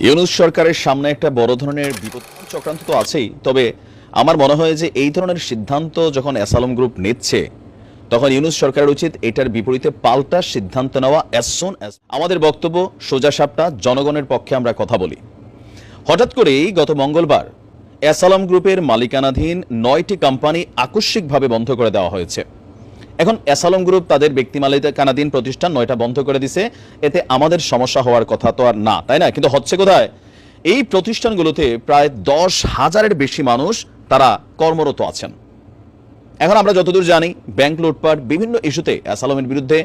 ইউনূস সরকারের সামনে একটা বড় ধরনের বিপদ চক্রান্ত তো আছেই, তবে আমার মনে হয় যে এই ধরনের সিদ্ধান্ত যখন অ্যাসালম গ্রুপ নিচ্ছে তখন ইউনূস সরকারের উচিত এটার বিপরীতে পাল্টা সিদ্ধান্ত নেওয়া অ্যাজ সুন অ্যাজ। আমাদের বক্তব্য সোজা সাপটা, জনগণের পক্ষে আমরা কথা বলি। হঠাৎ করেই গত মঙ্গলবার অ্যাসালম গ্রুপের মালিকানাধীন 9টি কোম্পানি আকস্মিকভাবে বন্ধ করে দেওয়া হয়েছে। এখন অ্যাসালম গ্রুপ তাদের ব্যক্তি মালিকানাধীন প্রতিষ্ঠান 9টা বন্ধ করে দিছে, এতে আমাদের সমস্যা হওয়ার কথা তো আর না, তাই না? কিন্তু হচ্ছে কোথায়? এই প্রতিষ্ঠানগুলোতে প্রায় 10,000-এর বেশি মানুষ তারা কর্মরত আছেন। এখন আমরা যতদূর জানি, ব্যাংক লুটপাট বিভিন্ন ইস্যুতে অ্যাসালমের বিরুদ্ধে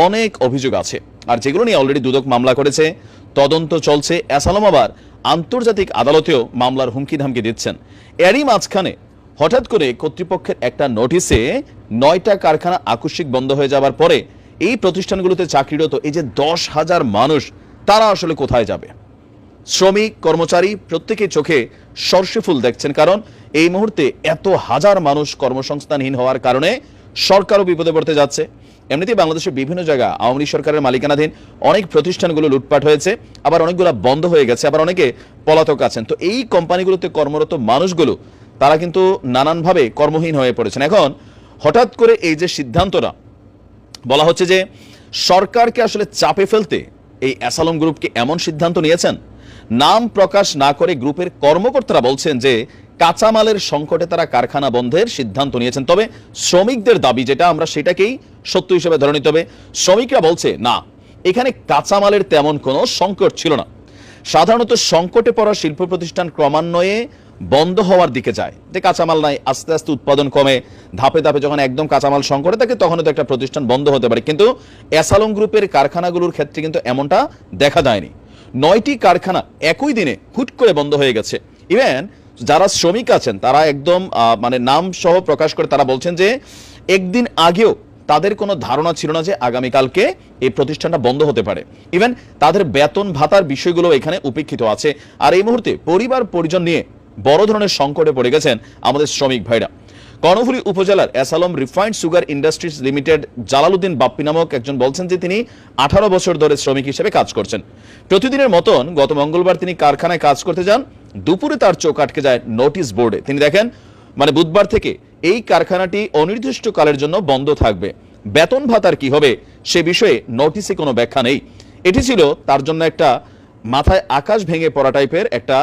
অনেক অভিযোগ আছে, আর যেগুলো নিয়ে অলরেডি দুদক মামলা করেছে, তদন্ত চলছে। অ্যাসালম আবার আন্তর্জাতিক আদালতেও মামলার হুমকি ধামকি দিচ্ছেন। এরই মাঝখানে হঠাৎ করে কর্তৃপক্ষের একটা নোটিশে 9টা কারখানা আকস্মিক বন্ধ হয়ে যাবার পরে এই প্রতিষ্ঠানগুলোতে চাকরিরত এই যে 10,000 মানুষ, তারা আসলে কোথায় যাবে? শ্রমিক, কর্মচারী প্রত্যেকেই চোখে সর্ষে ফুল দেখছেন, কারণ এই মুহূর্তে এত হাজার মানুষ কর্মসংস্থানহীন হওয়ার কারণে সরকারও বিপদে পড়তে যাচ্ছে। এমনিতেই বাংলাদেশের বিভিন্ন জায়গা আওয়ামী লীগ সরকারের মালিকানাধীন অনেক প্রতিষ্ঠানগুলো লুটপাট হয়েছে, আবার অনেকগুলো বন্ধ হয়ে গেছে, আবার অনেকে পলাতক আছেন। তো এই কোম্পানিগুলোতে কর্মরত মানুষগুলো তারা কিন্তু নানানভাবে কর্মহীন হয়ে পড়েছেন। এখন হঠাৎ করে এই যে সিদ্ধান্তটা বলা হচ্ছে যে সরকারকে আসলে চাপে ফেলতে এই অ্যাসালম গ্রুপকে এমন সিদ্ধান্ত নিয়েছেন, নাম প্রকাশ না করে গ্রুপের কর্মকর্তারা বলছেন যে কাঁচামালের সংকটে তারা কারখানা বন্ধের সিদ্ধান্ত নিয়েছেন। তবে শ্রমিকদের দাবি যেটা, আমরা সেটাকেই সত্য হিসেবে ধরে নিতে হবে। শ্রমিকরা বলছে না, এখানে কাঁচামালের তেমন কোনো সংকট ছিল না। সাধারণত সংকটে পড়া শিল্প প্রতিষ্ঠান ক্রমান্বয়ে বন্ধ হওয়ার দিকে যায়, যে কাঁচামাল নাই, আস্তে আস্তে উৎপাদন কমে, ধাপে ধাপে যখন একদম কাঁচামাল সংকটে থাকে তখন তো একটা প্রতিষ্ঠান বন্ধ হতে পারে। কিন্তু অ্যাসালম গ্রুপের কারখানাগুলোর ক্ষেত্রে কিন্তু এমনটা দেখা যায়নি। 9টি কারখানা একই দিনে হুট করে বন্ধ হয়ে গেছে। ইভেন যারা শ্রমিক আছেন তারা একদম নাম সহ প্রকাশ করে তারা বলছেন যে একদিন আগেও তাদের কোনো ধারণা ছিল না যে আগামীকালকে এই প্রতিষ্ঠানটা বন্ধ হতে পারে। ইভেন তাদের বেতন ভাতার বিষয়গুলো এখানে উপেক্ষিত আছে। আর এই মুহূর্তে পরিবার পরিজন নিয়ে বড় ধরনের সংকটে পড়ে গেছেন আমাদের শ্রমিক ভাইরা। কর্ণফুলী উপজেলার S Alam refined sugar industries limited Jalaluddin Bappi নামক একজন বলছেন যে তিনি 18 বছর ধরে শ্রমিক হিসেবে কাজ করছেন। প্রতিদিনের মতন গত মঙ্গলবার তিনি কারখানায় কাজ করতে যান। দুপুরে তার চোখ আটকে যায় নোটিশ বোর্ডে। তিনি দেখেন বুধবার থেকে এই কারখানাটি অনির্দিষ্টকালের জন্য বন্ধ থাকবে। বেতন ভাতার কি হবে সে বিষয়ে নোটিশে কোনো ব্যাখ্যা নেই। এটি ছিল তার জন্য একটা মাথায় আকাশ ভেঙে পড়া টাইপের একটা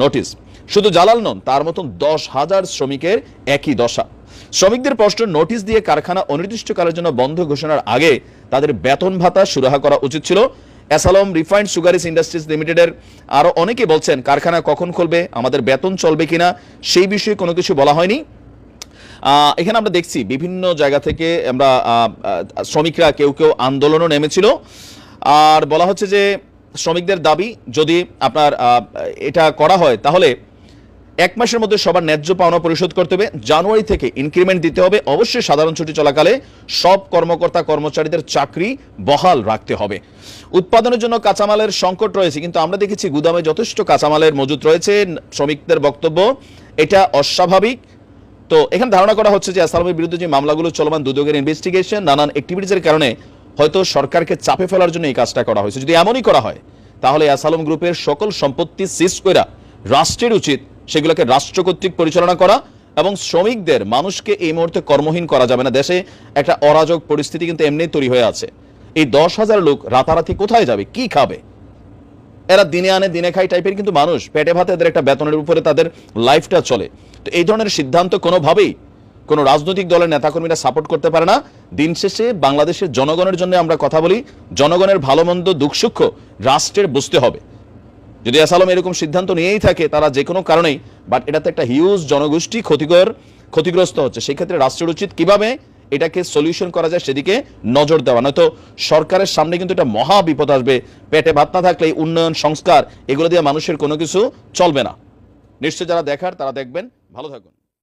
নোটিশ। শুধু জালাল নন, তার মতন 10,000 শ্রমিকের একই দশা। শ্রমিকদের প্রশ্ন, নোটিশ দিয়ে কারখানা অনির্দিষ্টকালের জন্য বন্ধ ঘোষণার আগে তাদের বেতন ভাতা সুরাহা করা উচিত ছিল। অ্যাসালম রিফাইন্ড সুগারিস ইন্ডাস্ট্রিজ লিমিটেডের আরো অনেকে বলছেন কারখানা কখন খুলবে, আমাদের বেতন চলবে কিনা সেই বিষয়ে কোনো কিছু বলা হয়নি। এখানে আমরা দেখছি বিভিন্ন জায়গা থেকে আমরা শ্রমিকরা কেউ কেউ আন্দোলনও নেমেছিল। আর বলা হচ্ছে যে শ্রমিকদের দাবি, যদি আপনার এটা করা হয় তাহলে 1 মাসের মধ্যে সবার ন্যায্য পাওনা পরিশোধ করতে হবে, জানুয়ারি থেকে ইনক্রিমেন্ট দিতে হবে, অবশ্যই সাধারণ ছুটি চলাকালে সব কর্মকর্তা কর্মচারীদের চাকরি বহাল রাখতে হবে। উৎপাদনের জন্য কাঁচামালের সংকট রয়েছে, কিন্তু আমরা দেখেছি গুদামে যথেষ্ট কাঁচামালের মজুত রয়েছে। শ্রমিকদের বক্তব্য এটা অস্বাভাবিক। তো এখানে ধারণা করা হচ্ছে যে অ্যাসালমের বিরুদ্ধে যে মামলাগুলো চলমান, দুদকের ইনভেস্টিগেশন, নানান অ্যাক্টিভিটিসের কারণে হয়তো সরকারকে চাপে ফেলার জন্য এই কাজটা করা হয়েছে। যদি এমনই করা হয় তাহলে অ্যাসালম গ্রুপের সকল সম্পত্তি সিজ করা রাষ্ট্রের উচিত সেগুলোকে রাষ্ট্র কর্তৃক পরিচালনা করা, এবং শ্রমিকদের, মানুষকে এই মুহূর্তে কর্মহীন করা যাবে না। দেশে একটা অরাজক পরিস্থিতি কিন্তু এমনি তৈরি হয়ে আছে। এই 10,000 লোক রাতারাতি কোথায় যাবে, কি খাবে? এরা দিনে আনে দিনে খাই টাইপের কিন্তু মানুষ, পেটে ভাতে এদের একটা বেতনের উপরে তাদের লাইফটা চলে। তো এই ধরনের সিদ্ধান্ত কোনোভাবেই কোনো রাজনৈতিক দলের নেতাকর্মীরা সাপোর্ট করতে পারে না। দিন শেষে বাংলাদেশের জনগণের জন্য আমরা কথা বলি, জনগণের ভালো মন্দ দুঃখ সুখ রাষ্ট্রের বুঝতে হবে। যদি অ্যাসালম এরকম সিদ্ধান্ত নিয়েই থাকে তারা যে কোনো কারণেই, বাট এটাতে একটা হিউজ জনগোষ্ঠী ক্ষতিগ্রস্ত হচ্ছে, সেই ক্ষেত্রে রাষ্ট্রের উচিত কিভাবে এটাকে সলিউশন করা যায় সেদিকে নজর দেওয়া। নয়তো সরকারের সামনে কিন্তু একটা মহা বিপদ আসবে। পেটে ভাত না থাকলে উন্নয়ন, সংস্কার এগুলো দিয়ে মানুষের কোনো কিছু চলবে না। নিশ্চয় যারা দেখার তারা দেখবেন। ভালো থাকুন।